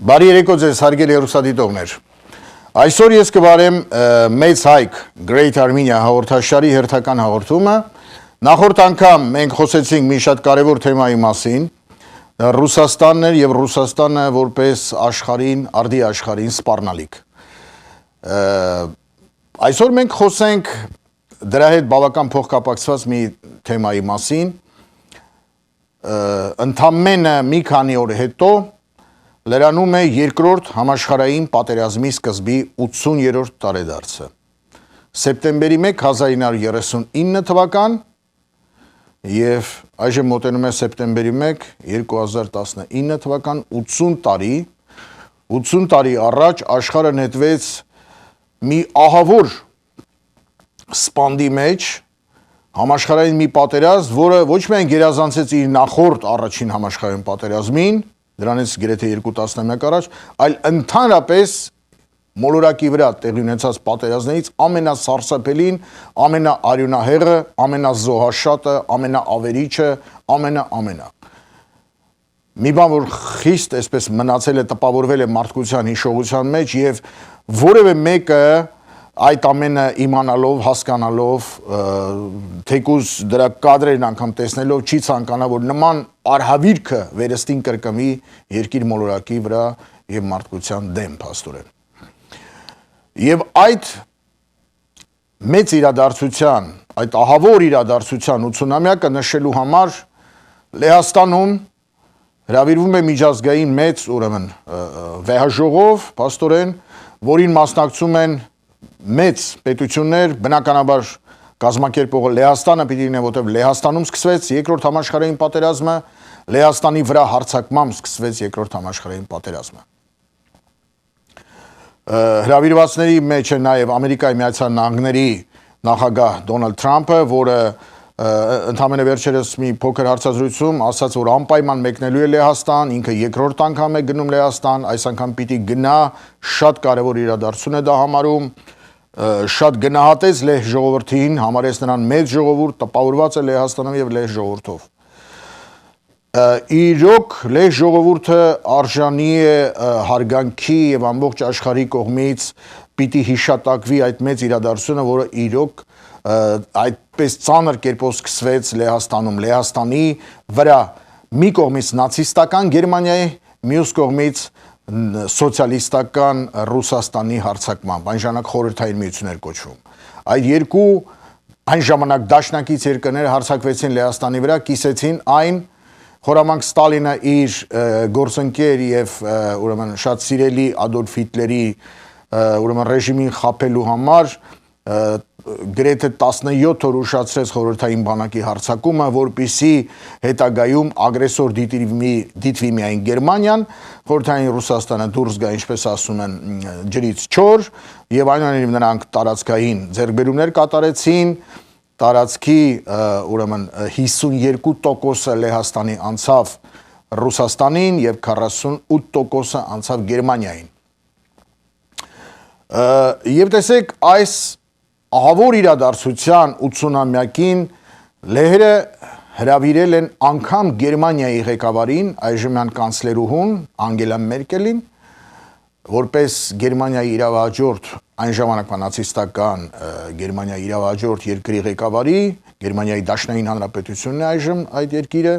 Բարի երեկո ձեզ հարգելի հեռուստադիտողներ։ Այսօր ես կվարեմ մեծ հայք Great Armenia հաղորդաշարի հերթական հաղորդումը։ Նախորդ անգամ մենք խոսեցինք մի շատ կարևոր թեմայի մասին, Ռուսաստանն էր եւ Ռուսաստանը որպես աշխարհին, արդի աշխարհին սպառնալիք։ Այսօր մենք խոսենք դրա հետ բավական փոխկապակցված մի թեմայի մասին։ Ընդամենը մի քանի օր հետո լրանում է երկրորդ համաշխարհային պատերազմի սկզբի 80-րդ տարեդարձը։ Սեպտեմբերի 1 1939 թվական եւ այժմ մոտենում է սեպտեմբերի 1 2019 թվական 80 տարի առաջ աշխարհը նետվեց մի ահավոր սպանդի մեջ, համաշխարհային մի պատերազմ, որը ոչ միայն գերազանցեց իր նախորդ առաջին համաշխարհային պատերազմին, դրանից գրեթե 2 տասնամյակ առաջ, այլ ընդհանրապես մոլորակի վրա տեղի ունեցած պատերազմներից ամենասարսափելին, ամենաարյունահեղը, ամենազոհաշատը, ամենաավերիչը, ամենա։ Մի բան, որ խիստ այսպես մնացել է, տպավորվել է մարդկության հիշողության մեջ եւ որևէ մեկը այդ ամենը իմանալով, հասկանալով, թեկուզ դրա կադրերն անգամ տեսնելով չի ցանկանա, որ նման արհավիրքը վերստին կրկնվի երկիր մոլորակի վրա եւ մարդկության դեմ փաստորեն։ Եվ այդ մեծ իրադարձության, այդ ահավոր իրադարձության 80-ամյակը նշելու համար Լեհաստանում հրավիրվում է միջազգային մեծ, ուրեմն վեհաժողով, փաստորեն, որին մասնակցում են մեծ պետություններ, բնականաբար կազմակերպողը Լեհաստանը պիտի լինի, որտեղ Լեհաստանում սկսվեց երկրորդ համաշխարհային պատերազմը, Լեհաստանի վրա հարձակմամբ սկսվեց երկրորդ համաշխարհային պատերազմը։ Հրավիրվածների մեջ է նաև Ամերիկայի Միացյալ Նահանգների նախագահ Դոնալդ Թրամփը, որը ընդամենը վերջերս մի փոքր հարցազրույցում ասաց, որ անպայման մեկնելու է Լեհաստան, ինքը երկրորդ անգամ է գնում Լեհաստան, այս անգամ պիտի գնա, շատ կարևոր իրադարձություն է դա համարում, շատ գնահատեց լեհ ժողովրդին, համարեց նրան մեծ ժողովուրդ, տպավորված է Լեհաստանում եւ լեհ ժողովրդով։ Իրոք լեհ ժողովուրդը արժանի է հարգանքի եւ ամբողջ աշխարհի կողմից պիտի հիշատակվի այդ մեծ իրադարձությունը, որը իրոք այդպես ծանր կերպով սկսվեց Լեհաստանում, Լեհաստանի վրա մի կողմից նացիստական Գերմանիայի, մյուս կողմից սոցիալիստական Ռուսաստանի հարձակմամբ, այն ժամանակ խորհրդային միություն էր կոչվում։ Այդ երկու այն ժամանակ դաշնակից երկրներ հարձակվեցին Լեհաստանի վրա, կիսեցին այն, խորամանկ Ստալինը իր գործընկեր եւ ուրեմն շատ սիրելի Ադոլֆ Հիտլերի ուրեմն ռեժիմին խաբելու համար գրեթե 17 օր ուշացրեց խորհրդային բանակի հարձակումը, որպեսզի հետագայում ագրեսոր դիտվի միայն Գերմանիան, խորհրդային Ռուսաստանը դուրս գա, ինչպես ասում են, ջրից չոր, եւ այնուամենայնիվ նրանք տարածքային ձեռքբերումներ կատարեցին, տարածքի ուրեմն 52% Լեհաստանի անցավ Ռուսաստանին եւ 48% անցավ Գերմանիային։ Եվ տեսեք, այս ահավոր իրադարձության 80-ամյակին լեհերը հրավիրել են անգամ Գերմանիայի ղեկավարին, այժմյան կանցլերուհուն Անգելա Մերկելին, որպես Գերմանիայի իրավահաջորդ, այն ժամանակվա նացիստական Գերմանիայի իրավահաջորդ երկրի ղեկավարի, Գերմանիայի Դաշնային Հանրապետությունն է այժմ այդ երկիրը,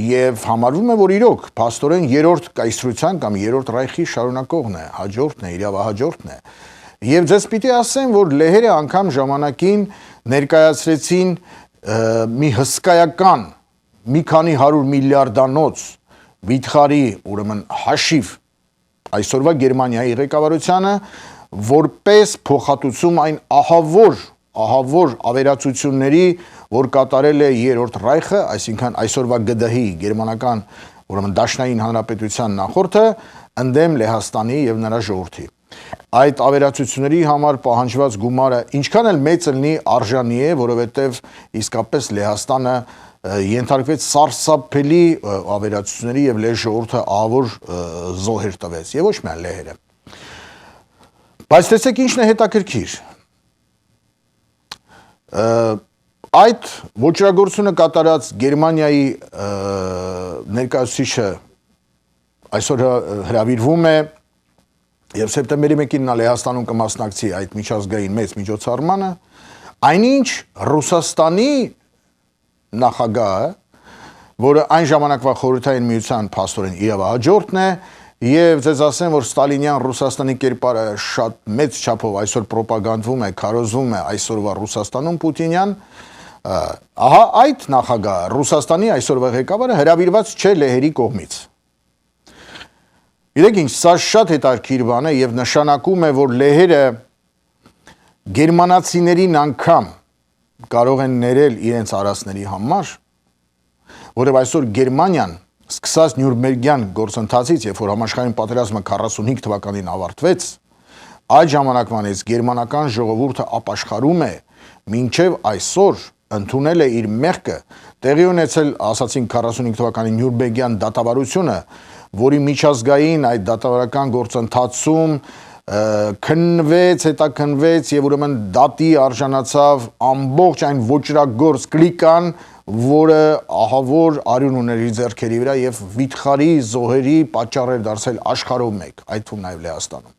եւ համարվում է, որ իրոք փաստորեն երրորդ կայսրության կամ երրորդ ռայխի շարունակողն է, հաջորդն է, իրավահաջորդն է։ Եվ ձեզ պիտի ասեմ, որ լեհերը անգամ ժամանակին ներկայացրեցին մի հսկայական, մի քանի 100 միլիարդանոց վիթխարի, ուրեմն հաշիվ այսօրվա Գերմանիայի ղեկավարությանը, որպես փոխհատուցում այն ահավոր ավերածությունների, որ կատարել է երրորդ ռայխը, այսինքն այսօրվա ԳԴՀ-ի գերմանական, ուրեմն Դաշնային Հանրապետության նախորդը, ընդդեմ Լեհաստանի եւ նրա ժողովրդի։ Այդ ավերածությունների համար պահանջված գումարը ինչքան էլ մեծ լինի արժանի է, որովհետև իսկապես Լեհաստանը ենթարկվեց սարսափելի ավերածությունների եւ լեհ ժողովուրդը ահավոր զոհեր տվեց եւ ոչ միայն լեհերը։ Բայց տեսեք ինչն է հետաքրքիր։ Այդ ոչրագործությունը կատարած Գերմանիայի ներկայացուցիչը այսօր հրավիրվում է եւ սեպտեմբերի 1-ին նա Լեհաստանում կմասնակցի այդ միջազգային մեծ միջոցառմանը, այնինչ Ռուսաստանի նախագահը, որը այն ժամանակվա խորհրդային միության փաստորեն իրավահաջորդն է, եւ ձեզ ասեմ, որ Ստալինյան Ռուսաստանի կերպարը շատ մեծ չափով այսօր պրոպագանդվում է, քարոզվում է այսօրվա Ռուսաստանում Պուտինյան, ահա այդ նախագահը, Ռուսաստանի այսօրվա ղեկավարը հրավիրված չէ լեհերի կողմից։ Գիտեք ինչ, սա շատ հետաքրքիր բան է եւ նշանակում է, որ լեհերը գերմանացիներին անգամ կարող են ներել իրենց արածների համար, որովհետև այսօր Գերմանիան սկսած Նյուրնբերգյան գործընթացից, երբ որ համաշխարհային պատերազմը 45 թվականին ավարտվեց, այդ ժամանակվանից գերմանական ժողովուրդը ապաշխարում է մինչև այսօր ընդունել է իր մեղքը, տեղի ունեցել, ասացինք 45 թվականի Նյուրնբերգյան դատավարությունը, որի միջազգային այդ դատավարական գործընթացում քննվեց, հետաքննվեց եւ ուրեմն դատի արժանացավ ամբողջ այն ոճրագործ կլիկան, որը ահավոր արյուն ուներ իր ձեռքերի վրա եւ վիթխարի զոհերի պատճառ էր դարձել աշխարհով մեկ, այդ թվում նաեւ Լեհաստանում։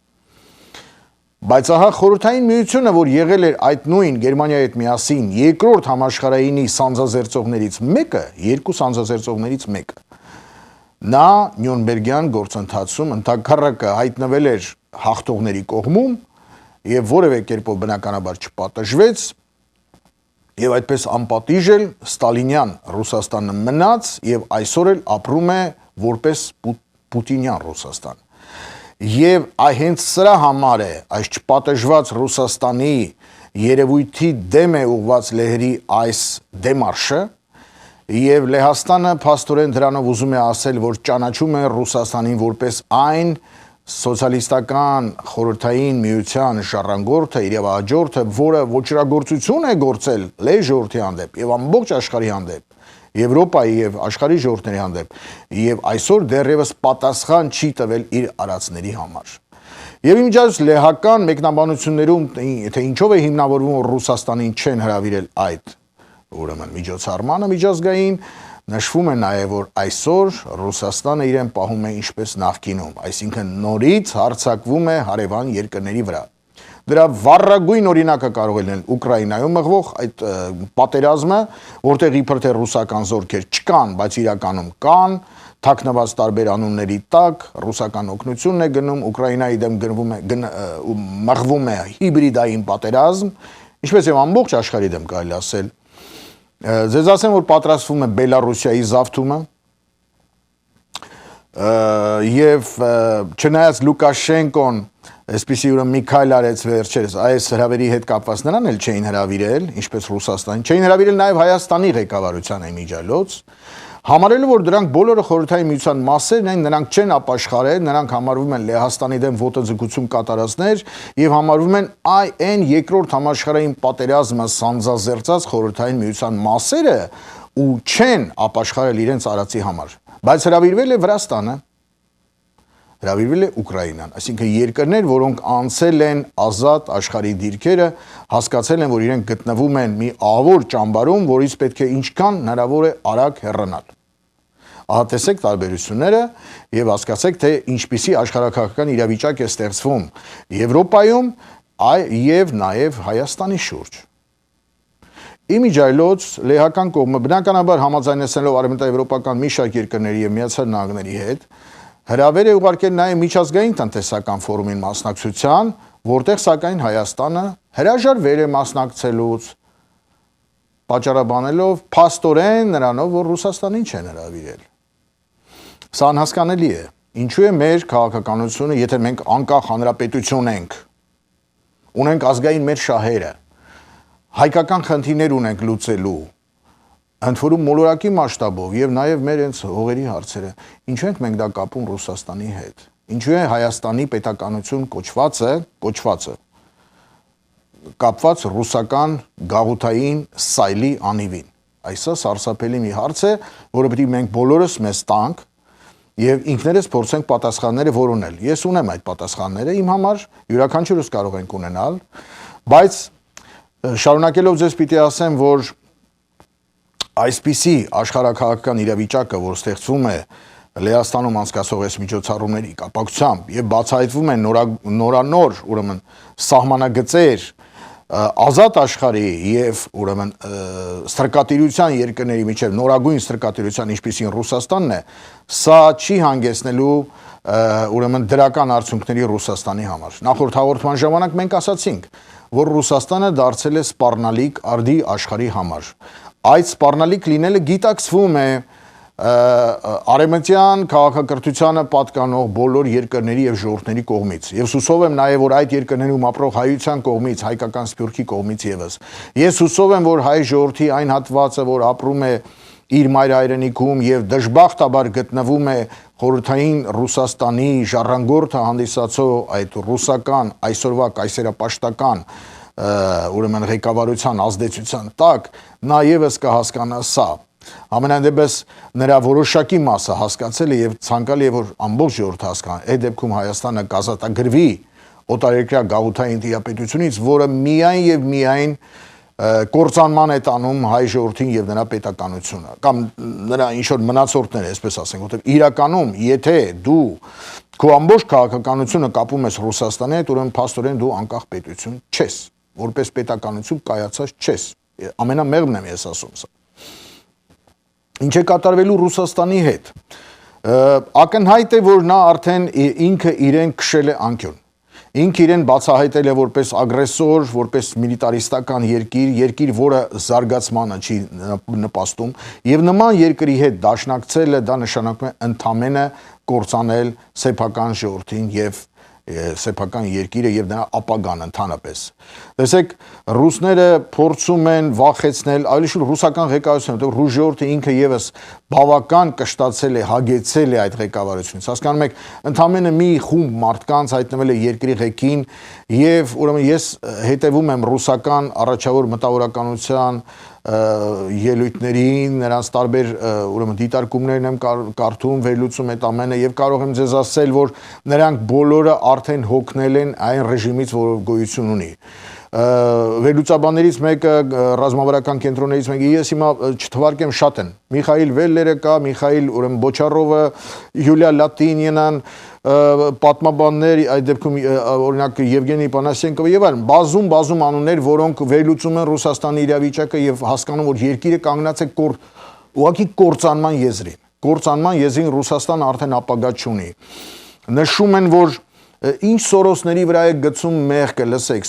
Բայց ահա խորհրդային միությունը, որ եղել էր այդ նույն Գերմանիայի հետ միասին երկրորդ համաշխարհայինի սանձազերծողներից մեկը, երկու սանձազերծողներից մեկը, նա Նյուրնբերգյան գործընթացում ընդհակառակը հայտնվել էր հաղթողների կողմում եւ որևէ կերպով բնականաբար չպատժվեց եւ այդպես անպատիժ էլ Ստալինյան Ռուսաստանը մնաց եւ այսօր էլ ապրում է որպես Պուտինյան Ռուսաստան։ Եվ հենց սրա համար է այս չպատժված Ռուսաստանի երևույթի դեմ է ուղված լեհերի այս դեմարշը եւ Լեհաստանը փաստորեն դրանով ուզում է ասել, որ ճանաչում է Ռուսաստանին որպես այն սոցիալիստական խորհրդային միության ժառանգորդը, իրավահաջորդը, որը ոճրագործություն է գործել լեհ ժողովրդի հանդեպ եւ ամբողջ աշխարհի հանդեպ, Եվրոպայի եւ աշխարհի ժողովրդների հանդեպ, եւ այսօր դեռևս պատասխան չի տվել իր արածների համար։ Եվ իմիջիայլոց լեհական մեկնաբանություններում, թե ինչով է հիմնավորվում, որ Ռուսաստանին չեն հրավիրել այդ ուրեմն միջոցառմանը միջազգային, նշվում է նաև, որ այսօր Ռուսաստանը իրեն պահում է ինչպես նախկինում, այսինքն նորից հարձակվում է հարևան երկրների վրա։ Դրա վառագույն օրինակը կարող է լինել Ուկրաինայում մղվող այդ պատերազմը, որտեղ իբր թե ռուսական զորքեր չկան, բայց իրականում կան, թաքնված տարբեր անունների տակ, ռուսական օգնությունն է գնում, Ուկրաինայի դեմ մղվում է հիբրիդային պատերազմ, ինչպես եւ ամբողջ աշխարհի դեմ կարելի ասել։ Ձեզ ասեմ, որ պատրաստվում է Բելարուսիայի զավթումը եւ չնայած Լուկաշենկոն այսպիսի ուրեմն մի քայլ արեց վերջերս այս հրավերի հետ կապված նրան էլ չէին հրավիրել, ինչպես Ռուսաստանին, չէին հրավիրել նաեւ Հայաստանի ղեկավարության իմիջիայլոց, համարելով որ դրանք բոլորը խորհրդային միության մասերն են, նրանք չեն ապաշխարել, նրանք համարվում են Լեհաստանի դեմ ոտաձգություն կատարածներ եւ համարվում են այն երկրորդ համաշխարհային պատերազմը սանձազերծած խորհրդային միության մասերը ու չեն ապաշխարել իրենց արածի համար։ Բայց հրավիրվել է Վրաստանը, հրավիրվել է Ուկրաինան, այսինքն երկրներ, որոնք անցել են ազատ աշխարհի դիրքերը, հասկացել են, որ իրենք գտնվում են մի ահավոր ճամբարում, որից պետք է ինչքան հնարավոր է արագ հեռանալ։ Ահա տեսեք տարբերությունները եւ հասկացեք, թե ինչպիսի աշխարհակաղակական իրավիճակ է ստեղծվում Եվրոպայում եւ նաեւ Հայաստանի շուրջ։ Իմիջիայլոց լեհական կողմը բնականաբար համաձայնեցնելով արևմտաեվրոպական մի շարք երկրների եւ Միացյալ Նահանգների հետ հրավեր է ուղարկել նաեւ միջազգային տնտեսական ֆորումին մասնակցության, որտեղ սակայն Հայաստանը հրաժարվել է մասնակցելուց, պատճառաբանելով փաստորեն նրանով, որ Ռուսաստանին չեն հրավիրել։ Սա անհասկանալի է։ Ինչու է մեր քաղաքականությունը, եթե մենք անկախ հանրապետություն ենք, ունենք ազգային մեր շահերը, հայկական խնդիրներ ունենք լուծելու, ընդ որում մոլորակի մասշտաբով եւ նաեւ մեր հենց հողերի հարցերը, ինչու ենք մենք դա կապում Ռուսաստանի հետ։ Ինչու է Հայաստանի պետականություն կոչվածը կապված ռուսական գաղութային սայլի անիվին։ Այսա սարսափելի մի հարց է, որը պետք է մենք բոլորս մեզ տանք եւ ինքներս փորձենք պատասխանները որոնել։ Ես ունեմ այդ պատասխանները իմ համար, յուրաքանչյուրս կարող ենք ունենալ, բայց շարունակելով ձեզ պիտի ասեմ, որ այսպիսի աշխարհակաղակական իրավիճակը, որ ստեղծվում է Լեհաստանում անցկացող այս միջոցառումների կապակցությամբ եւ բացահայտվում են նորանոր, ուրեմն սահմանագծեր ազատ աշխարհի եւ ուրեմն ստրկատիրության երկրների միջև նորագույն ստրկատիրության ինչպիսին Ռուսաստանն է, սա չի հանգեցնելու ուրեմն դրական արդյունքների Ռուսաստանի համար։ Նախորդ հաղորդման ժամանակ մենք ասացինք, որ Ռուսաստանը դարձել է սպառնալիք արդի աշխարհի համար։ Այդ սպառնալիք լինելը գիտակցվում է արևմտյան քաղաքակրթությանը պատկանող բոլոր երկրների եւ ժողովուրդների կողմից եւ հուսով եմ նաեւ որ այդ երկրներում ապրող հայության կողմից հայկական սփյուռքի կողմից եւս ես հուսով եմ որ հայ ժողովրդի այն հատվածը որ ապրում է իր մայր հայրենիքում եւ դժբախտաբար գտնվում է խորհրդային Ռուսաստանի ժառանգորդը հանդիսացող այդ ռուսական այսօրվա կայսերապաշտական ուրեմն ղեկավարության ազդեցության տակ նա եւս կհասկանա սա Ամենայն դեպս նրա որոշակի մասը հասկացել է եւ ցանկալի է որ ամբողջ ժողովուրդը հասկանա այդ դեպքում Հայաստանը կազատագրվի օտարերկրյա գաղութային դիապետությունից որը միայն եւ միայն կործանման է տանում հայ ժողովրդին եւ նրա պետականությունը կամ նրա ինչ որ մնացորդները այսպես ասենք որտեղ իրականում եթե դու քո ամբողջ քաղաքականությունը կապում ես Ռուսաստանի հետ ուրեմն փաստորեն դու անկախ պետություն չես որպես պետականություն կայացած չես ամենամեղմն եմ ես ասում սա Ինչ է կատարվելու Ռուսաստանի հետ ակնհայտ է որ նա արդեն ինքը իրեն քշել է անկյուն ինքը իրեն բացահայտել է որպես ագրեսոր որպես միլիտարիստական երկիր որը զարգացմանը չի նպաստում եւ նման երկրի հետ դաշնակցելը դա նշանակում է ընդամենը կործանել սեփական ժողովրդին եւ սեփական երկիրը եւ նրա ապագան ընդհանրապես տեսեք ռուսները փորձում են վախեցնել ավելի շուտ ռուսական ղեկավարությունը որտեղ ռուս ժողովուրդը ինքը եւս բավական կշտացել է հագեցել է այդ ղեկավարությունից հասկանում եք ընդամենը մի խումբ մարդկանց հայտնվել է երկրի ղեկին եւ ուրեմն ես հետեւում եմ ռուսական առաջավոր մտավորականության ելույթներին նրանց տարբեր ուրեմն դիտարկումներն եմ կարդում վերլուծում այդ ամենը եւ կարող եմ ձեզ ասել որ նրանք բոլորը արդեն հոգնել են այն ռեժիմից որը գոյություն ունի վերլուծաբաններից մեկը ռազմավարական կենտրոններից մեկը ես հիմա չթվարկեմ շատ են Միխայիլ Վելլերը կա Միխայիլ ուրեմն Բոչարովը Յուլիա Լատինինան պատմաբաններ այդ դեպքում օրինակ Եվգենի Պանասենկովը եւ այլն բազում անուններ որոնք վերլուծում են Ռուսաստանի իրավիճակը եւ հասկանում որ երկիրը կանգնած է ուղղակի կործանման եզրին Ռուսաստանը արդեն ապագա չունի նշում են որ ինչ Սորոսների վրա է գցում մեղքը լսեք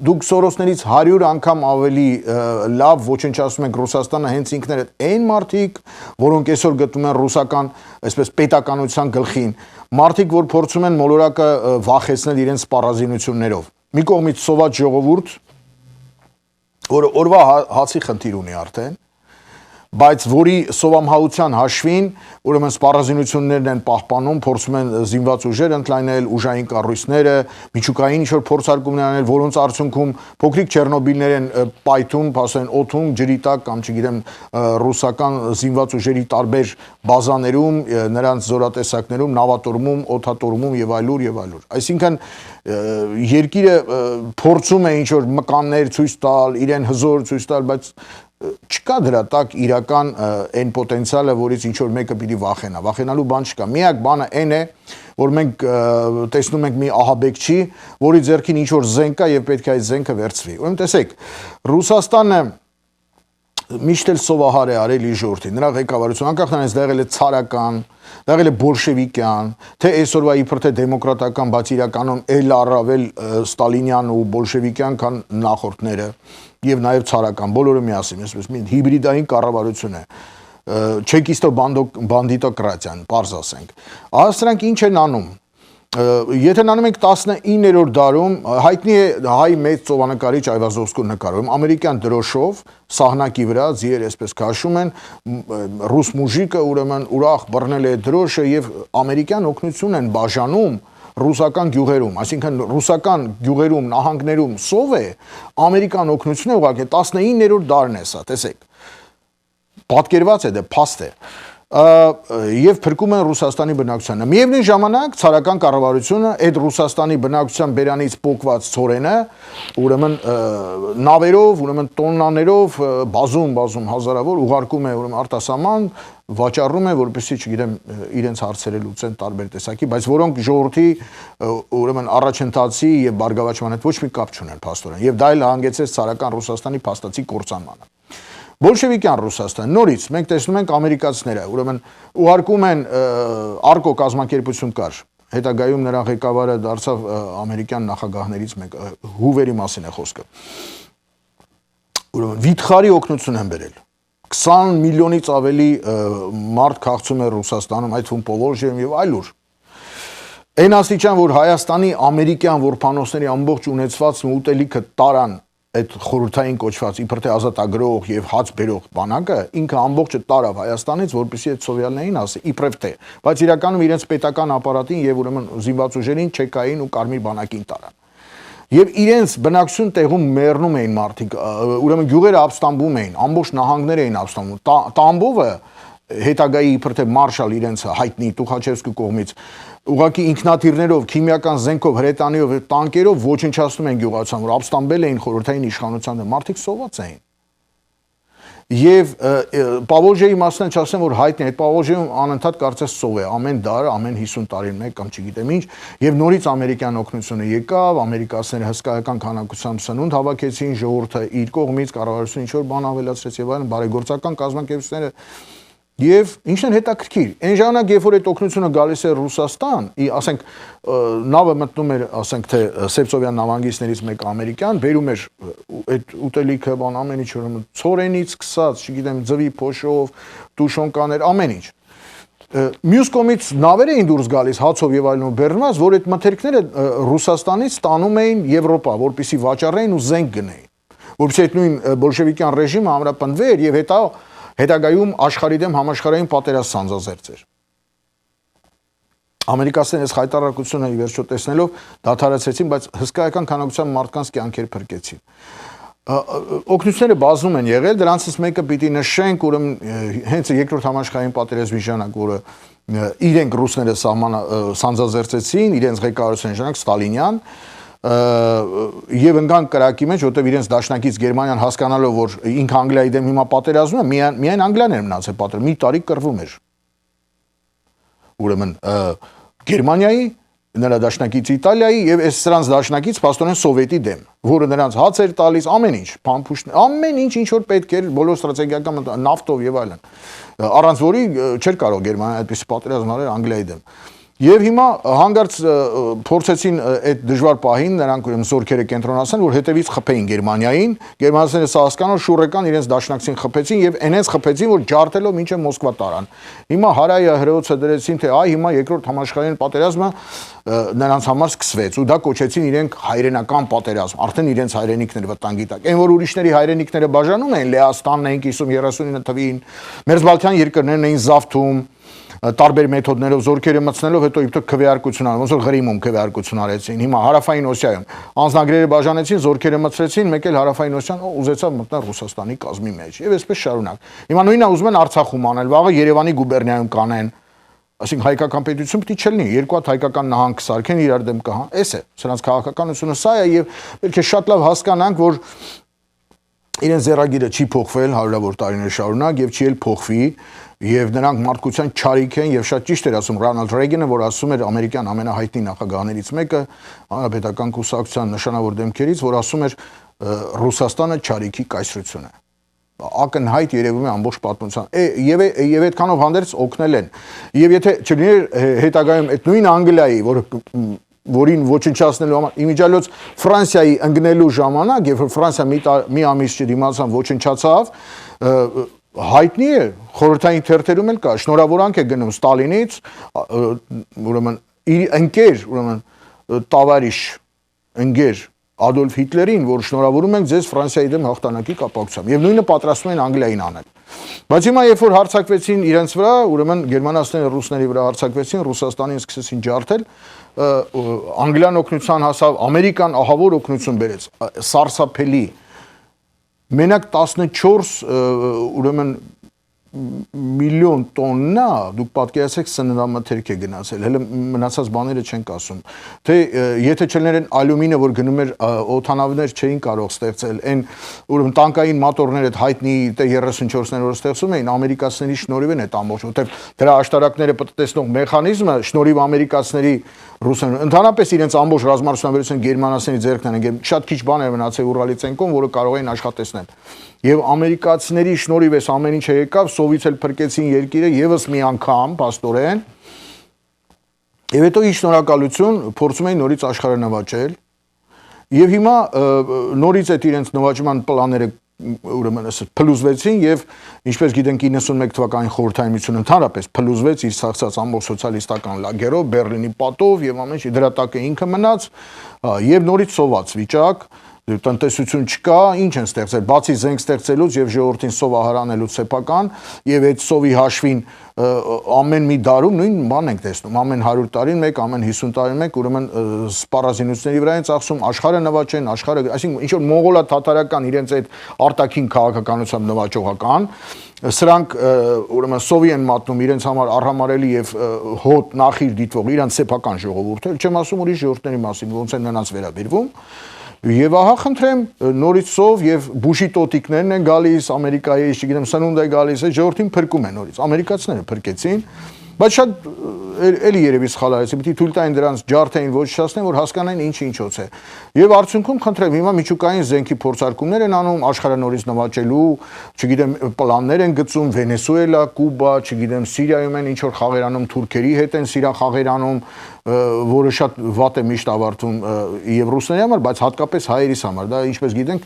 դուք Սորոսներից 100 անգամ ավելի լավ ոչնչացնում եք Ռուսաստանը հենց ինքներդ այն մարդիկ որոնք այսօր գտնում են ռուսական այսպես պետականության գլխին մարդիկ որ փորձում են մոլորակը վախեցնել իրենց սպառազինություններով մի կողմից սոված ժողովուրդ որը օրվա հացի խնդիր ունի արդեն բայց որի սովամհայության հաշվին ուրեմն սպառազինություններն են պահպանում, փորձում են զինված ուժեր ընդլայնել, ուժային կառույցները, միջուկային ինչ-որ փորձարկումներ անել, որոնց արդյունքում փոքրիկ Չեռնոբիլներ են պայթում, փաստորեն օդում, ջրի տակ կամ չգիտեմ ռուսական զինված ուժերի տարբեր բազաներում, նրանց զորատեսակներում, նավատորմում, օդատորմում եւ այլուր։ Այսինքն երկիրը փորձում է ինչ-որ մկաններ ցույց տալ, իրեն հզոր ցույց տալ, բայց չկա դրա տակ իրական այն պոտենցիալը, որից ինչ որ մեկը պիտի վախենալու բան չկա։ Միակ բանը այն է, որ մենք տեսնում ենք մի ահաբեկչի, որի ձեռքին ինչ որ զենք կա եւ պետք է այդ զենքը վերցվի։ Ուրեմն տեսեք, Ռուսաստանը միշտ էլ սովահար է արել իր ժողովրդին, նրա ղեկավարությունը անկախ նրանից դա եղել է ցարական, դա եղել է բոլշևիկյան, թե այսօրվա իբր թե դեմոկրատական, բայց իրականում էլ առավել ստալինյան ու բոլշևիկյան, քան նախորդները եւ նաեւ ցարական, բոլորը միասին, այսպես մի հիբրիդային կառավարություն է, չեկիստո բանդիտոկրատիան, պարզ ասենք։ Սրանք ինչ են անում։ Եթե նայում ենք 19-րդ դարում հայտնի է հայ մեծ ծովանկարիչ Այվազովսկու նկարում ամերիկյան դրոշով սահնակի վրա ձիեր այսպես քաշում են ռուս մուժիկը ուրեմն ուրախ բռնել է դրոշը եւ ամերիկյան օգնություն են բաժանում ռուսական գյուղերում, այսինքն ռուսական գյուղերում, նահանգներում սով է ամերիկան օգնություն է ուղղակի 19-րդ դարն է սա, տեսեք։ Պատկերված է դա փաստ է։ Եվ փրկում են Ռուսաստանի բնակչությանը։ Միևնույն ժամանակ ցարական կառավարությունը այդ Ռուսաստանի բնակչության բերանից պոկված ծորենը, ուրեմն նավերով, ուրեմն տոննաներով, բազում հազարավոր ուղարկում է ուրեմն արտասահման, վաճառում են, որպեսզի, չգիտեմ, իրենց հարցերը լուծեն տարբեր տեսակի, բայց որոնք ժողովրդի ուրեմն առաջընթացի եւ բարգավաճման հետ ոչ մի կապ չունեն փաստորեն։ Եվ դա էլ հանգեցրեց ցարական Ռուսաստանի փաստացի կործանմանը։ Բոլշևիկյան Ռուսաստան նորից մենք տեսնում ենք ամերիկացիները, ուրեմն ուղարկում են արկո կազմակերպություն կար, հետագայում նրա ղեկավարը դարձավ ամերիկյան նախագահներից մեկը, Հուվերի մասին է խոսքը։ Ուրեմն վիթխարի օգնություն են բերել։ 20 միլիոնից ավելի մարդ քաղցում է Ռուսաստանում, այդ թվում Պովոլժիայում եւ այլուր։ Այն աստիճան, որ Հայաստանի ամերիկյան որփանոցների ամբողջ ունեցված ուտելիքը տարան այդ խորհրդային կոչված իբր թե ազատագրող եւ հաց բերող բանակը ինքը ամբողջը տարավ Հայաստանից, որպեսզի այդ սովյալներին ասի իբրև թե, բայց իրականում իրենց պետական ապարատին եւ ուրեմն զինված ուժերին չեկային ու կարմիր բանակին տարան։ Եվ իրենց բնակչություն տեղում մեռնում էին մարդիկ, ուրեմն գյուղերը ապստամբում էին, ամբողջ նահանգներ էին ապստամբում։ Տամբովը հետագայի իբր թե մարշալ իրենց հայտնի Տուխաչևսկի կողմից ուղղակի ինքնաթիռներով, քիմիական զենքով, հրետանիով, տանկերով ոչնչացնում են գյուղացան, որ ապստամբել էին խորհրդային իշխանության դեմ, մարդիկ սոված էին։ Եվ Պավոլժիայի մասն չասեմ, որ հայտնի է, այդ Պավոլժիայում անընդհատ կարծես սով է, ամեն դար, ամեն 50 տարին մեկ կամ չգիտեմ ինչ, եւ նորից ամերիկյան օգնությունը եկավ, ամերիկացիները հսկայական քանակությամբ սնունդ հավաքեցին, ժողովուրդը իր կողմից կառավարությունը ինչ որ բան ավելացրեց եւ այլն, բարեգործական կազմակերպությունները Եվ ինչն է հետաքրքիր, այն ժամանակ, երբ որ այդ օգնությունը գալիս է Ռուսաստան, ասենք նավը մտնում էր, ասենք թե Սեպսովյան նավանգիչներից մեկ ամերիկյան, բերում էր այդ ուտելիքը, բան ամեն ինչ, ուրեմն ցորենից սկսած, չգիտեմ, ձվի փոշով, տուշոնկաներ, ամեն ինչ։ Մյուս կողմից նավեր էին դուրս գալիս հացով եւ այլն բեռնված, որ այդ մթերքները Ռուսաստանից տանում էին Եվրոպա, որպեսզի վաճառեին ու զենք գնեին, որպեսզի այդ նույն բոլշևիկյան ռեժիմը ամրապնդվեր եւ հետագայում աշխարհի դեմ համաշխարհային պատերազմ սանձազերծեր։ Ամերիկացիները այս խայտարարությունը ի վերջո տեսնելով դադարեցրեցին, բայց հսկայական քանակությամբ մարդկանց կյանքեր փրկեցին։ Օգնությունները բազում են եղել, դրանցից մեկը պիտի նշենք, ուրեմն հենց երկրորդ համաշխարհային պատերազմի ժամանակ, որը իրենք ռուսները սանձազերծեցին, իրենց ղեկավարության ժամանակ Ստալինյան եւ ընկան կրակի մեջ, որտեղ իրենց դաշնակից Գերմանիան հասկանալով, որ ինքը Անգլիայի դեմ հիմա պատերազմում է, միայն Անգլիան էր մնացել պատերազմ, մի տարի կռվում էր։ Ուրեմն Գերմանիայի, նրա դաշնակից Իտալիայի եւ այս սրանց դաշնակից փաստորեն Սովետի դեմ, որը նրանց հաց էր տալիս, ամեն ինչ, փամփուշտ, ամեն ինչ ինչ որ պետք էր, բոլոր ստրատեգիական նավթով եւ այլն։ Առանց որի չէր կարող Գերմանիան այդպես պատերազմ արել Անգլիայի դեմ։ Եվ հիմա հանգարց փորձեցին այդ դժվար պահին նրանք զորքերը կենտրոնացան, որ հետևից խփեին Գերմանիային, գերմանացիները սա հասկանան, շուռեկան իրենց դաշնակցին խփեցին եւ այնենց խփեցին, որ ջարդելով մինչեւ Մոսկվա տարան։ Հիմա հարայը հրոցը դրեցին, թե այ հիմա երկրորդ համաշխարհային պատերազմը նրանց համար սկսվեց ու դա կոչեցին իրենք հայրենական պատերազմ, արդեն իրենց հայրենիքները վտանգի տակ։ Այն որ ուրիշների հայրենիքները բաժանում են, Լեհաստանն էին կիսում 39 թվին, Մերձբալթյան երկրներն էին զավթում տարբեր մեթոդներով զորքերը մտցնելով հետո իբր քվեարկություն արել, ոնց որ Ղրիմում քվեարկություն արեցին, հիմա հարավային Օսիայում անձնագրերը բաժանեցին, զորքերը մտցրեցին, մեկ էլ հարավային Օսիան ուզեցավ մտնել Ռուսաստանի կազմի մեջ եւ այսպես շարունակ։ Հիմա նույնը ուզում են Արցախում անել, վաղը Երևանի գուբերնիայում կանեն, այսինքն հայկական պետություն պիտի չլինի, երկու հատ հայկական նահանգ սարքեն իրար դեմ կհան, էս է, սրանց քաղաքականությունը սա է եւ պետք է շատ լավ հասկանանք, որ իրենց ձեռագիրը չի փոխվել հարյուրավոր տարիներ շարունակ եւ չի էլ փոխվի եւ նրանք մարդկության չարիք են եւ շատ ճիշտ էր ասում Ռոնալդ Ռեյգանը, որ ասում էր ամերիկյան ամենահայտնի նախագահներից մեկը, հանրապետական կուսակցության նշանավոր դեմքերից, որ ասում էր Ռուսաստանը չարիքի կայսրություն է։ Ակնհայտ երևում է ամբողջ պատմության եւ այդքանով հանդերձ օգնել են։ Եվ եթե չլիներ հետագայում այդ նույն Անգլիայի, որին ոչնչացնելու համար իմիջիալոց Ֆրանսիայի ընկնելու ժամանակ, երբ որ Ֆրանսիա մի ամիս չդիմացան ոչնչացավ, հայտնի է խորհրդային թերթերում էլ կա, շնորհավորանք է գնում Ստալինից, ուրեմն իր ընկեր, ուրեմն տավարիշ ընկեր Ադոլֆ Հիտլերին, որ շնորհավորում ենք ձեզ Ֆրանսիայի դեմ հաղթանակի կապակցությամբ եւ նույնը պատրաստվում են Անգլիային անել։ Բայց հիմա երբ որ հարձակվեցին իրենց վրա, ուրեմն գերմանացիները ռուսների վրա հարձակվեցին, Ռուսաստանին սկսեցին ջարդել, Անգլիան օգնության հասավ, Ամերիկան ահավոր օգնություն բերեց, սարսափելի։ Մենակ 14 ուրեմն միլիոն տոննա, դուք պատկերացեք սննդամթերք է գնացել, հələ մնացած բաները չենք ասում, թե եթե չլիներ այն ալյումինը, որ գնում էր օդանավներ չէին կարող ստեղծել, այն ուրեմն տանկային մոտորները հայտնի T-34-ները որ ստեղծում էին, ամերիկացիների շնորհիվ են այդ ամբողջ, որտեղ դրա աշտարակները պատտեսնող մեխանիզմը շնորհիվ ամերիկացիների ռուսերեն, ընդհանրապես իրենց ամբողջ ռազմարտության գերմանացիների ձեռքն են, շատ քիչ բան էր մնացել Ուրալիցենկոն, որը կարող էին աշխատեցնել։ Եվ ամերիկացիների շնորհիվ էս ամեն ինչը եկավ, սովից էլ փրկեցին երկիրը եւս մի անգամ, փաստորեն։ Եվ հետո ի շնորհակալություն փորձում էին նորից աշխարհը նվաճել։ Եվ հիմա նորից այդ իրենց նվաճման պլանները ուրեմն ասած փլուզվեցին եւ ինչպես գիտենք 91 թվականին խորհրդային միությունը ընդհանրապես փլուզվեց իր ցածած ամբողջ սոցիալիստական լագերով Բերլինի պատով եւ ամեն ինչ դրա տակ է ինքը մնաց եւ նորից սոված վիճակ տնտեսություն չկա, ինչ են ստեղծել, բացի զենք ստեղծելուց եւ ժողովրդին սովահարանելուց սեփական եւ այդ սովի հաշվին ամեն մի դարում նույն բանն ենք տեսնում, ամեն 100 տարին մեկ, ամեն 50 տարին մեկ, ուրեմն սպառազինությունների վրա են ծախսում, աշխարհը նվաճեն, աշխարհը, այսինքն ինչ որ մոնղոլա-թաթարական իրենց այդ արտաքին քաղաքականությամբ նվաճողական, սրանք ուրեմն սովի են մատնում իրենց համար առհամարելի եւ հոտ նախիր դիտվող իրենց սեփական ժողովուրդը, չեմ ասում ուրիշ ժողովուրդների մասին, ոնց են նրանց վերաբերվում Եվ ահա խնդրեմ նորից սով եւ բուշի տոտիկներն են գալիս Ամերիկայի, չգիտեմ, սնունդ է գալիս, ժողովրդին փրկում են նորից։ Ամերիկացիները փրկեցին, բայց շատ էլի երևի սխալարեցին, պիտի թույլ տային դրանց ջարդային ոչնչացնեն, որ հասկանային ինչը ինչոց է։ Եվ արդյունքում խնդրեմ, հիմա միջուկային զենքի փորձարկումներ են անում աշխարհը նորից նվաճելու, չգիտեմ, պլաններ են գծում Վենեսուելա, Կուբա, չգիտեմ, Սիրիայում են ինչ որ խաղեր անում թուրքերի հետ են սիրա խաղեր անում, որը շատ վատ է միշտ ավարտում եւ ռուսների համար, բայց հատկապես հայերիս համար, դա ինչպես գիտենք,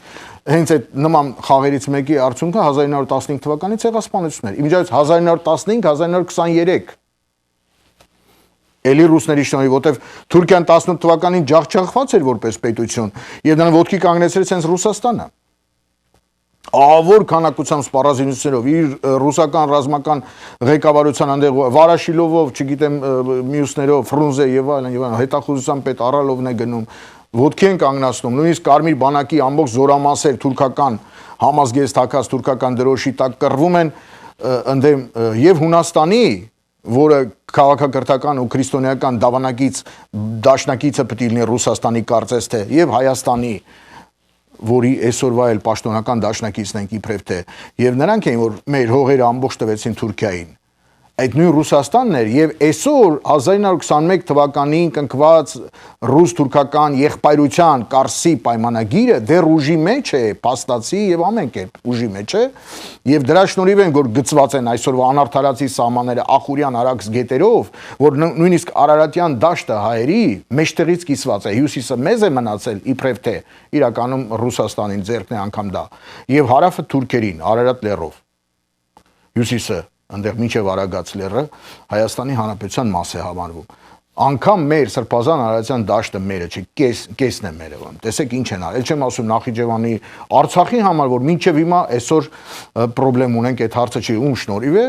հենց այդ նման խաղերից մեկի արդյունքը 1915 թվականի ցեղասպանություններ։ Իմիջիայից 1915-1923 Էլի ռուսների շնորհիվ, որտեվ Թուրքիան 18 թվականին ջախջախված էր որպես պետություն, եւ նրան ոտքի կանգնեցրեց հենց Ռուսաստանը։ Ահավոր քանակությամբ սպառազինություններով իր ռուսական ռազմական ղեկավարության հանդեպ Վարաշիլովով, չգիտեմ, մյուսներով, Ֆրունզե եւ այլն, հետախուզության պետ Արալովն է գնում, ոտքի են կանգնացնում, նույնիսկ Կարմիր բանակի ամբողջ զորամասեր թուրքական համազգեստ հակած թուրքական դրոշի տակ կռվում են ընդդեմ եւ Հունաստանի, որը քաղաքակրթական ու քրիստոնեական դավանագից դաշնակիցը պետք է լինի Ռուսաստանի կարծես թե եւ Հայաստանի որի այսօրվա էլ պաշտոնական դաշնակիցն ենք իբրև թե եւ նրանք էին որ մեր հողերը ամբողջ տվեցին Թուրքիային այդ նույն Ռուսաստանն էր եւ այսօր 1921 թվականին կնքված ռուս-թուրքական եղբայրության Կարսի պայմանագիրը դեռ ուժի մեջ է, փաստացի եւ ամեն կերպ ուժի մեջ է եւ դրա շնորհիվ են որ գծված են այսօրվա անարդարացի սահմանները Ախուրյան արաքս գետերով, որ նույնիսկ Արարատյան դաշտը հայերի մեջտեղից կիսված է, հյուսիսը մեզ է մնացել իբրև թե իրականում Ռուսաստանին ձեռքն է անգամ դա եւ հարավը թուրքերին Արարատ լեռով հյուսիսը Այնտեղ մինչև Արագած լեռը Հայաստանի Հանրապետության մաս է համարվում։ Անկամ մեր Սրբազան Արարատյան դաշտը մերը չի, կեսն է մերը։ Տեսեք ինչ են արել։ Չեմ ասում Նախիջևանի, Արցախի համար, որ մինչև հիմա այսօր խնդրեմ ունենք այդ հարցը չի ում շնորհիվ է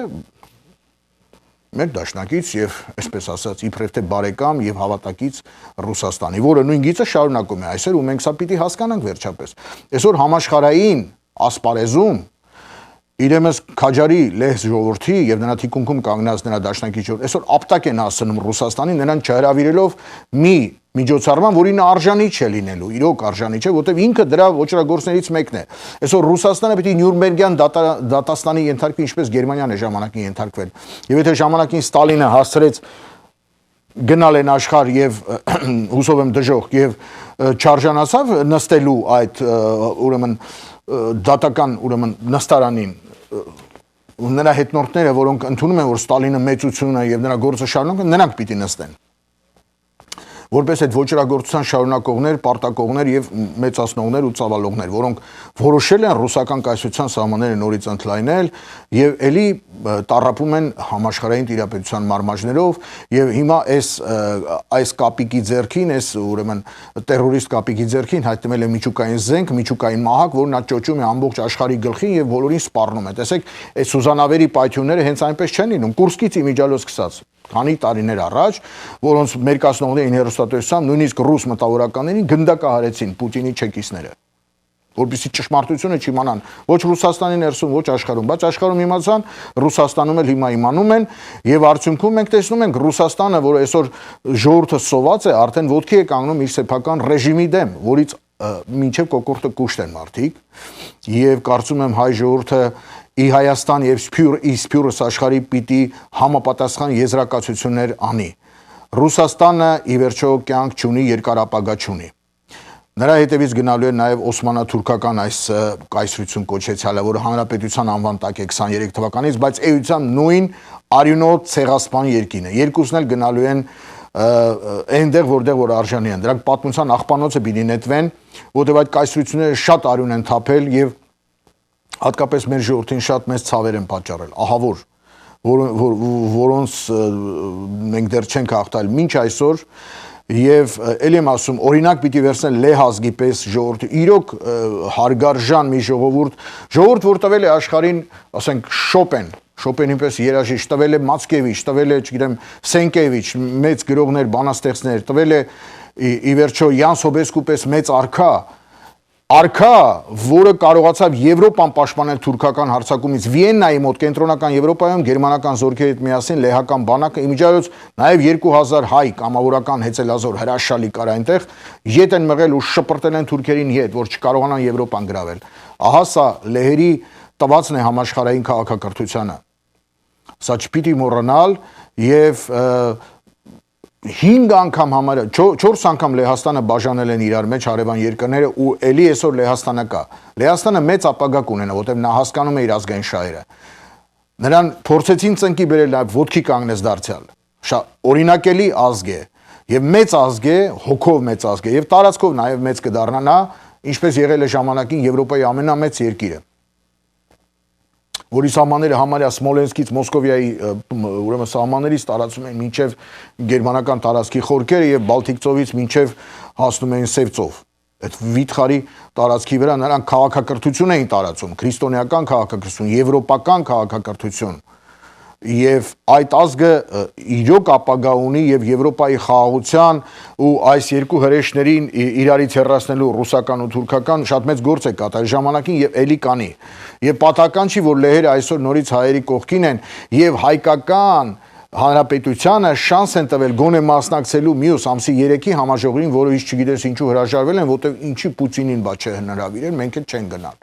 մեր դաշնակից եւ այսպես ասած իբրև թե բարեկամ եւ հավատակից Ռուսաստանի, որը նույն գիծը շարունակում է այսօր ու մենք սա պիտի հասկանանք վերջապես։ Այսօր համաշխարհային ասպարեզում Իրեմս քաջարի լեհ ժողովրդի եւ նրա թիկունքում կանգնած նրա դաշնակի ժողովուրդ այսօր ապտակ են հասնում Ռուսաստանին նրան չհրավիրելով մի միջոցառման, որին արժանի չէ լինելու, իրոք արժանի չէ, որտեվ ինքը դրա ոչրագործներից մեկն է։ Այսօր Ռուսաստանը պետք է Նյուրնբերգյան դատաստանի ենթարկվի, ինչպես Գերմանիան է ժամանակին ենթարկվել։ Եվ եթե ժամանակին Ստալինը հասցրեց գնալ են աշխարհ եւ հուսով եմ դժոխք եւ չարժանացավ նստելու այդ ուրեմն դատական ուրեմն նստարանին նրա հետնորդները, որոնք ընդունում են, որ Ստալինը մեծություն է եւ նրա գործը շարունակում, նրանք պիտի նստեն։ Որպես այդ ոչրագործության շարունակողներ, պարտակողներ եւ մեծացնողներ ու ծավալողներ, որոնք որոշել են ռուսական կայսրության սահմանները նորից ընդլայնել եւ ելի տառապում են համաշխարհային տիրապետության մարմաճներով եւ հիմա այս կապիկի ձեռքին, այս ուրեմն terrorist կապիկի ձեռքին հայտնվել է միջուկային զենք, միջուկային մահակ, որն նա ճոճում է ամբողջ աշխարհի գլխին եւ բոլորին սպառնում է։ Տեսեք, այս Սուզանավերի պայթյունները հենց այնպես չեն լինում, Կուրսկից իմիջիալոց սկսած քանի տարիներ առաջ, որոնց մերկացնողներին հերոստատեսությամբ նույնիսկ ռուս մտավորականներին գնդակահարեցին Պուտինի չեկիստները։ որպեսզի ճշմարտությունը չիմանան ոչ Ռուսաստանի ներսում, ոչ աշխարհում, բայց աշխարհում իմացան, Ռուսաստանում էլ հիմա իմանում են եւ արդյունքում մենք տեսնում ենք Ռուսաստանը, որը այսօր ժողովուրդը սոված է, արդեն ոտքի է կանգնում իր սեփական ռեժիմի դեմ, որից մինչև կոկորտը կուշտ են մարդիկ եւ կարծում եմ հայ ժողովուրդը ի Հայաստան եւ Սփյուռս աշխարհի պիտի համապատասխան եզրակացություններ անի։ Ռուսաստանը ի վերջո կյանք չունի, երկար ապագա չունի։ Նրա հետևից գնալու է նաև օսմանա-թուրքական այս կայսրություն կոչեցյալը, որը հանրապետության անվան տակ է 23 թվականից, բայց էությամբ նույն արյունոտ ցեղասպան երկին է։ Երկուսն էլ գնալու են այնտեղ, որտեղ որ արժանի են։ Դրանք պատմության աղբանոցը պիտի նետվեն, որտեղ այդ կայսրությունները շատ արյուն են թափել եւ հատկապես մեր ժողովրդին շատ մեծ ցավեր են պատճառել։ Ահավոր որոնց մենք դեռ չենք հաղթել մինչ այսօր եւ ելի եմ ասում օրինակ պիտի վերցնել լեհ ազգի պես ժողովուրդ իրոք հարգարժան մի ժողովուրդ որ տվել է աշխարհին ասենք Շոպենի պես երաժիշտ տվել է Մացկևիչ տվել է չգիտեմ Սենկևիչ մեծ գրողներ բանաստեղծներ տվել է ի վերջո Յան Սոբեսկու պես մեծ արքա, որը կարողացավ Եվրոպան պաշտպանել թուրքական հարձակումից Վիեննայի մոտ կենտրոնական Եվրոպայում գերմանական զորքերի հետ միասին լեհական բանակը իմիջիայլոց նաև 2000 հայ կամավորական հեծելազոր հրաշալի կար այնտեղ ետ են մղել ու շպրտել են թուրքերին հետ որ չկարողանան Եվրոպան գրավել ահա սա լեհերի տվածն է համաշխարհային քաղաքակրթությանը սա չպիտի մոռանալ եւ 5 անգամ համարը 4 անգամ Լեհաստանը բաժանել են իրար մեջ հարևան երկրները ու ելի այսօր Լեհաստանը կա Լեհաստանը մեծ ապագա կունենա որտեղ նա հասկանում է իր ազգային շահերը նրան փորձեցին ծնկի բերել նաև ոտքի կանգնեց դարձյալ շատ օրինակելի ազգ է եւ մեծ ազգ է հոգով մեծ ազգ է եւ տարածքով նաև մեծ կդառնա նա ինչպես եղել է ժամանակին Եվրոպայի ամենամեծ երկիրը որի սահմանները համարյա Սմոլենսկից Մոսկովիայի ուրեմն սահմաններից տարածում են մինչև գերմանական տարածքի խորքերը եւ Բալտիկ ծովից մինչև հասնում են Սև ծով այդ վիթխարի տարածքի վրա նրանք քաղաքակրթություն էին տարածում քրիստոնեական քաղաքակրթություն եվրոպական քաղաքակրթություն եւ այդ ազգը իրոք ապագա ունի եւ Եվրոպայի խաղաղության ու այս երկու հրեշներին իրարից հեռացնելու ռուսական ու թուրքական շատ մեծ գործ է կատարել ժամանակին եւ ելի կանի եւ պատահական չի որ լեհերը այսօր նորից հայերի կողքին են եւ հայկական հանրապետությանը շանս են տվել գոնե մասնակցելու մյուս ամսի 3-ի համաժողովին որը ինչ չգիտես ինչու հրաժարվել են որտեղ ինչի Պուտինին բա չհնարավիրել մենք էլ չեն գնալ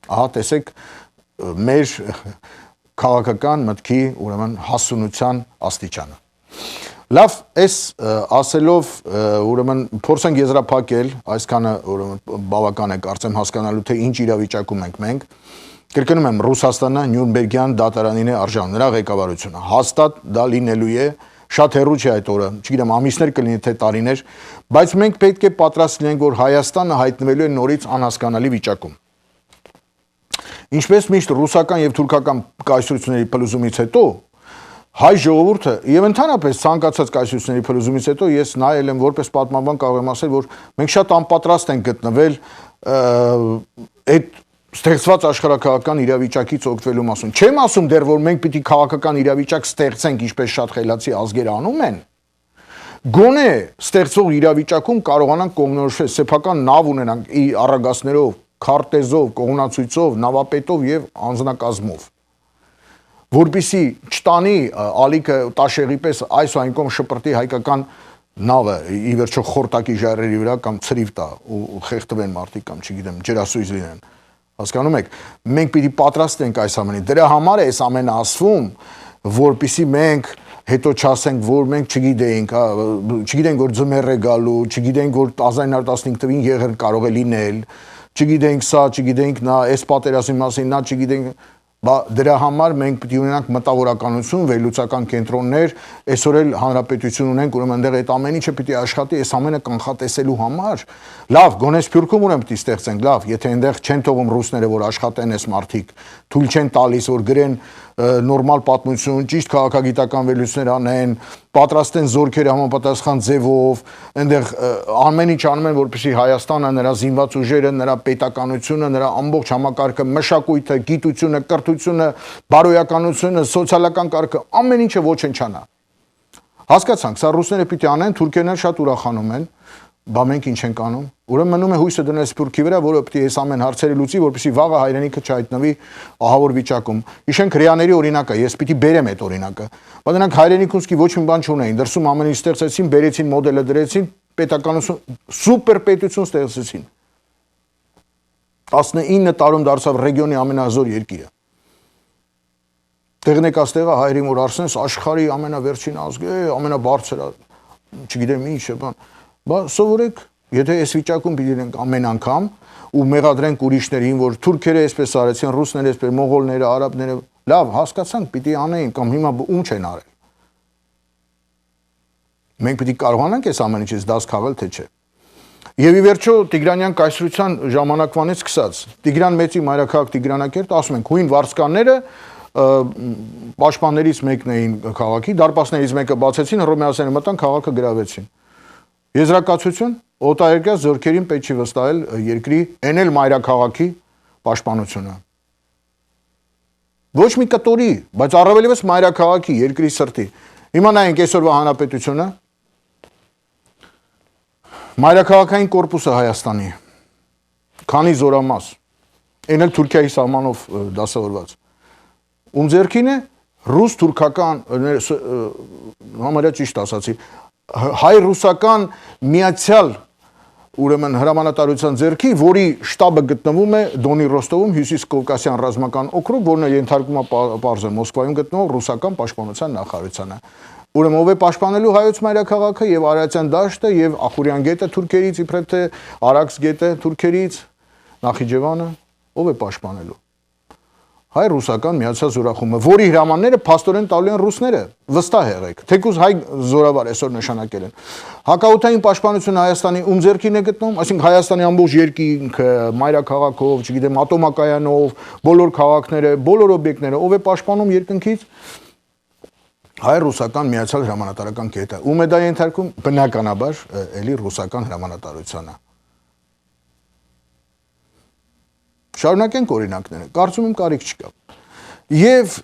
ահա տեսեք մեր քաղաքական մտքի ուրեմն հասունության աստիճանը լավ այս ասելով ուրեմն փորձենք եզրափակել այսքանը ուրեմն բավական է կարծեմ հասկանալու թե ինչ իրավիճակում ենք մենք կրկնում եմ Ռուսաստանը Նյուրնբերգյան դատարանին է արժան նրա ղեկավարությունը հաստատ դա լինելու է շատ հեռու չէ այդ օրը չգիտեմ ամիսներ կլինի թե տարիներ բայց մենք պետք է պատրաստ լինենք որ Հայաստանը հայտնվելու է նորից անհասկանալի վիճակում Ինչպես միշտ ռուսական եւ թուրքական կայսրությունների փլուզումից հետո հայ ժողովուրդը եւ ընդհանրապես ցանկացած կայսրությունների փլուզումից հետո ես նայել եմ որպես պատմաբան կարող եմ ասել որ մենք շատ անպատրաստ ենք գտնվել այդ ստեղծված աշխարհակաղակական իրավիճակից օգտվելու մասում չեմ ասում դեռ որ մենք պիտի քաղաքական իրավիճակ ստեղծենք ինչպես շատ խելացի ազգեր անում են գոնե ստեղծող իրավիճակում կարողանանք կողմնորոշվել սեփական նավ ունենանք առագասներով քարտեզով, կողմնացույցով, նավապետով եւ անձնակազմով որպիսի չտանի ալիքը տաշեղի պես այս ու այն կողմ շպրտի հայկական նավը ի վերջո խորտակի ժայռերի վրա կամ ցրիվ տա ու խեղդվեն մարդիկ կամ չգիտեմ ջրասույզ լինեն հասկանում եք մենք պիտի պատրաստ ենք այս ամենին դրա համար է այս ամենը ասվում որպիսի մենք հետո չասենք որ մենք չգիտենք որ ձմեռ է գալու չգիտենք որ 1915 թվականին եղեր կարող է լինել չգիտենք սա, չգիտենք նա, այս պատերազմի մասին նա չգիտենք, դրա համար մենք պիտի ունենանք մտավորականություն, վերլուծական կենտրոններ, այսօր էլ հանրապետություն ունենք, ուրեմն այնտեղ այդ ամեն ինչը պիտի աշխատի, այս ամենը կանխատեսելու համար։ Լավ, գոնե Սփյուռքում ուրեմն պիտի ստեղծենք, լավ, եթե այնտեղ չեն թողում ռուսները, որ աշխատեն այս մարդիկ, թույլ չեն տալիս, որ գրեն նորմալ պատմություն, ճիշտ քաղաքագիտական վերլուծություններ անեն, պատրաստ են զորքերը համապատասխան ձևով, այնտեղ ամեն ինչ անում են, որպեսզի Հայաստանը, նրա զինված ուժերը, նրա պետականությունը, նրա ամբողջ համակարգը, մշակույթը, գիտությունը, կրթությունը, բարոյականությունը, սոցիալական կարգը, ամեն ինչը ոչնչանա։ Հասկացանք, սա ռուսները պիտի անեն, թուրքերն էլ շատ ուրախանում են, բա մենք ինչ ենք անում։ Ուրեմն մնում է հույսը դնել Սփյուռքի վրա, որը պետք է այս ամեն հարցերը լուծի, որպեսզի վաղը հայրենիքը չհայտնվի ահավոր վիճակում։ Հիշենք հрьяաների օրինակը, ես պիտի բերեմ այդ օրինակը։ Բայց նրանք հայրենիք ուսկի ոչ մի բան չունեին, դրսում ամեն ինչ ստեղծեցին, բերեցին մոդելը դրեցին, պետականություն, սուպեր պետություն ստեղծեցին։ 19 տարում դարձավ ռեգիոնի ամենազոր երկիրը։ Տեղնեք աստեղը հայրին որ արսենս աշխարհի ամենավերջին ազգ է, ամենաբարձր, չգիտեմ ինչ է բան։ Բա սովորեք, եթե այս վիճակում պիտի լինենք ամեն անգամ ու մեղադրենք ուրիշներին, որ թուրքերը այսպես արեցին, ռուսները այսպես, մողոլները, արաբները, լավ, հասկացանք, պիտի անեին կամ հիմա ում չեն արել։ Մենք պիտի կարողանանք այս ամեն ինչից դաս քաղել, թե չէ։ Եվ ի վերջո Տիգրանյան կայսրության ժամանակվանից սկսած Տիգրան Մեծի մայրաքաղաք Տիգրանակերտ, ասում ենք, հույն վարձկանները պաշտպաններից մեկն էին քաղաքի, դարպասներից մեկը բացեցին, հռոմեացիները մտան, քաղաքը գրավեցին։ Եզրակացություն, օտարերկրյա զորքերին պետք չի վստահել երկրի այն էլ մայրաքաղաքի պաշտպանությունը։ Ոչ մի կտորի, բայց առավելևս մայրաքաղաքի, երկրի սրտի։ Հիմա նայենք այսօրվա հանրապետությունը, մայրաքաղաքային կորպուսը Հայաստանի, քանի զորամաս, այն էլ Թուրքիայի սահմանով դասավորված։ Ում ձեռքին է ռուս-թուրքական, համարյա ճիշտ ասացի, հայ-ռուսական միացյալ ուրեմն հրամանատարության ձեռքի, որի շտաբը գտնվում է Դոնի Ռոստովում, Հյուսիս Կովկասյան ռազմական օկրուգ, որն ենթարկվում է պարզ է Մոսկվայում գտնվող ռուսական պաշտպանության նախարարությանը։ Ուրեմն ով է պաշտպանելու հայոց մայրաքաղաքը եւ Արարատյան դաշտը եւ Ախուրյան գետը թուրքերից, իբրև թե Արաքս գետը թուրքերից, Նախիջևանը, ով է պաշտպանելու։ Հայ-ռուսական միացյալ զորախումբը, որի հրամանները փաստորեն տալու են ռուսները, վստահ եղեք, թեկուզ հայ զորավար այսօր նշանակել են։ Հակաօդային պաշտպանությունը Հայաստանի ում ձեռքին է գտնվում, այսինքն Հայաստանի ամբողջ երկինքը, մայրաքաղաքով, չգիտեմ, ատոմակայանով, բոլոր քաղաքները, բոլոր օբյեկտները, ով է պաշտպանում երկնքից։ Հայ-ռուսական միացյալ հրամանատարական կետը, ում է դա ենթարկում, բնականաբար էլի ռուսական հրամանատարությանը։ Շարունակենք օրինակները, կարծում եմ կարիք չկա։ Եվ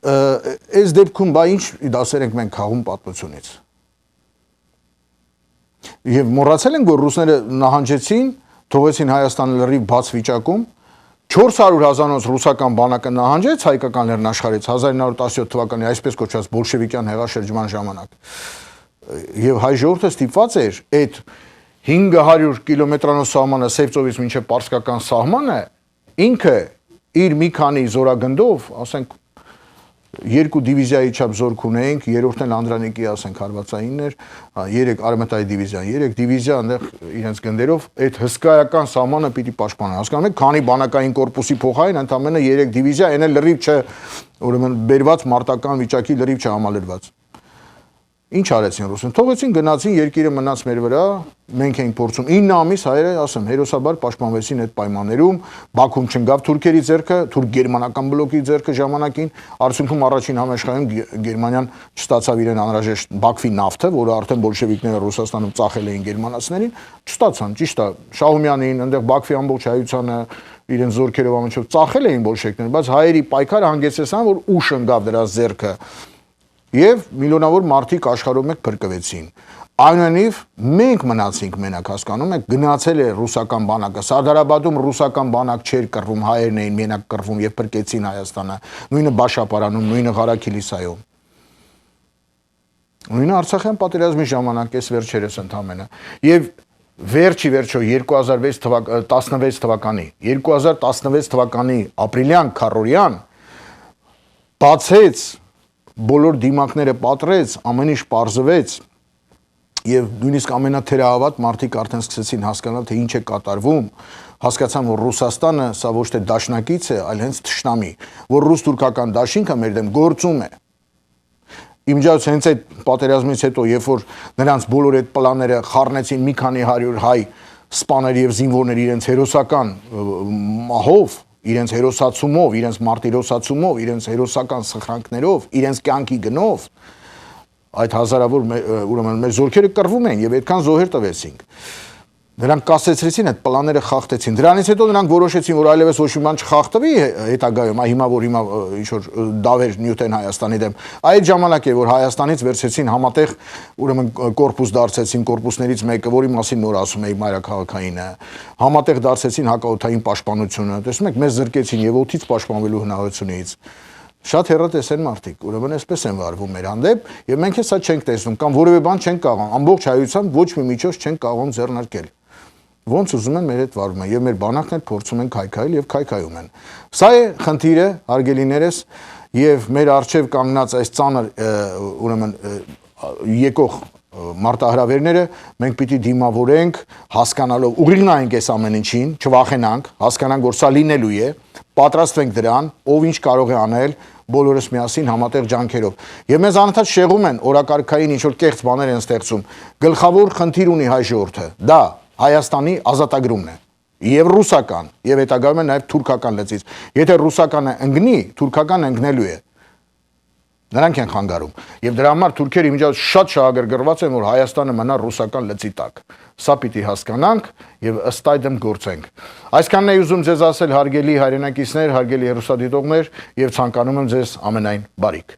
այս դեպքում բա ինչ դասեր ենք մենք քաղում պատմությունից։ Եվ մոռացել ենք, որ ռուսները նահանջեցին, թողեցին Հայաստանը լրիվ բաց վիճակում, 400,000-ից ռուսական բանակը նահանջեց հայկական լեռնաշխարհից 1917 թվականի այսպես կոչված բոլշևիկյան հեղաշրջման ժամանակ։ Եվ հայ ժողովուրդը ստիպված էր այդ 500 կիլոմետրանոց սահմանը Սևծովից մինչև Պարսկական սահմանը ինքը իր մի քանի զորագնդով, ասենք 2 դիվիզիայի չափ զորք ունեինք, երրորդն էլ Անդրանիկի, ասենք հարվածային էր, 3 արմատայի դիվիզիան, 3 դիվիզիա այնտեղ իրենց գնդերով այդ հսկայական սահմանը պիտի պաշտպանեն։ Հասկանում եք, քանի բանակային կորպուսի փոխային ընդամենը 3 դիվիզիա, այն էլ լրիվ չէ, ուրեմն բերված մարտական վիճակի լրիվ չհամալրված։ Ինչ արեցին ռուսները։ Թողեցին գնացին, երկիրը մնաց մեր վրա, մենք էինք փորձում 9 ամիս հայերը, ասեմ, հերոսաբար պաշտպանվեցին այդ պայմաններում, Բաքվում չընկավ թուրքերի ձեռքը, թուրք-գերմանական բլոկի ձեռքը ժամանակին, արդյունքում առաջին համաշխարհում Գերմանիան չստացավ իրեն անհրաժեշտ Բաքվի նավթը, որը արդեն բոլշևիկները Ռուսաստանում ծախել էին գերմանացիներին, չստացան, ճիշտ է, Շահումյանին, այնտեղ Բաքվի ամբողջ հայությանը իրենց զորքերով ամենչով ծախել էին բոլշևիկները, բայց հայերի պայքարը հանգեցրեցան, որ ուշ ընկավ դրա ձեռքը։ Եվ միլիոնավոր մարդիկ աշխարհում մեկ փրկվեցին։ Այնուամենայնիվ մենք մնացինք մենակ, հասկանում եք, գնացել է ռուսական բանակը, Սարդարաբադում ռուսական բանակ չէր կռվում, հայերն էին մենակ կռվում եւ փրկեցին Հայաստանը, նույնը Բաշապարանում, նույնը Ղարաքիլիսայում։ Նույնը Արցախյան պատերազմի ժամանակ էս վերջերս ընդամենը։ Եվ վերջի վերջո 2016 թվականի ապրիլյան քառորյան բացեց բոլոր դիմակները պատրեց, ամեն ինչ պարզվեց եւ նույնիսկ ամենաթերահավատ մարդիկ արդեն սկսեցին հասկանալ, թե ինչ է կատարվում, հասկացան, որ Ռուսաստանը սա ոչ թե դաշնակից է, այլ հենց թշնամի, որ ռուս-թուրքական դաշինքը մեր դեմ գործում է։ Իմջաց հենց այդ պատերազմից հետո, երբ որ նրանց բոլոր այդ պլանները խառնեցին մի քանի 100 հայ սպաներ եւ զինվորներ իրենց հերոսական մահով, իրենց հերոսացումով, իրենց մարտիրոսացումով, իրենց հերոսական սխրանքներով, իրենց կյանքի գնով, այդ հազարավոր ուրեմն մեր զորքերը կռվում են եւ այդքան զոհեր տվեցինք։ Նրանք կասեցրեցին այդ պլանները խախտեցին։ Դրանից հետո նրանք որոշեցին, որ այլևս ոչ մի բան չխախտվի հետագայում, հիմա որ հիմա ինչ որ դավեր նյութեն Հայաստանի դեմ։ Այդ ժամանակ է որ Հայաստանից վերցեցին համատեղ ուրեմն կորպուս դարձեցին, կորպուսներից մեկը, որի մասին նոր ասում էի մայրաքաղաքայինը, համատեղ դարձեցին հակաօդային պաշտպանությունը։ Տեսնում եք, մեզ զրկեցին եւ օդից պաշտպանվելու հնարավորությունից։ Շատ հեռատես են մարդիկ, ուրեմն այսպես են վարվում մեր հանդեպ եւ մենք հեսա չենք տեսնում կամ որևէ բան չենք կարող, ամբողջ հայությամբ ոչ մի միջոց չենք կարող ձեռնարկել։ Ոնց ուզում են մեր հետ վարվում են եւ մեր բանակն էլ փորձում են քայքայել եւ քայքայում են։ Սա է խնդիրը, հարգելիներս, եւ մեր արժեվ կանգնած այս ծանր ուրեմն եկող մարտահրավերները մենք պիտի դիմավորենք, հասկանալով ուղիղ նայենք այս ամեն ինչին, չվախենանք, հասկանանք, որ սա լինելու է, պատրաստվենք դրան, ով ինչ կարող է անել, բոլորս միասին համատեղ ջանքերով։ Եվ մեզ անընդհատ շեղում են օրակարգային ինչ որ կեղծ բաներ են ստեղծում։ Գլխավոր խնդիր ունի հայ ժողովուրդը։ Դա Հայաստանի ազատագրումն է։ Եվ ռուսական, եւ հետագայում է նաեւ թուրքական լծից։ Եթե ռուսականը ընկնի, թուրքական ընկնելու է։ Նրանք են խանգարում։ Եվ դրա համար թուրքերը իմիջիայլոց շատ շահագրգռված են, որ Հայաստանը մնա ռուսական լծի տակ։ Սա պիտի հասկանանք եւ ըստ այդմ գործենք։ Այսքանն էի ուզում ձեզ ասել, հարգելի հայրենակիցներ, հարգելի հեռուստադիտողներ, եւ ցանկանում եմ ձեզ ամենայն բարիք։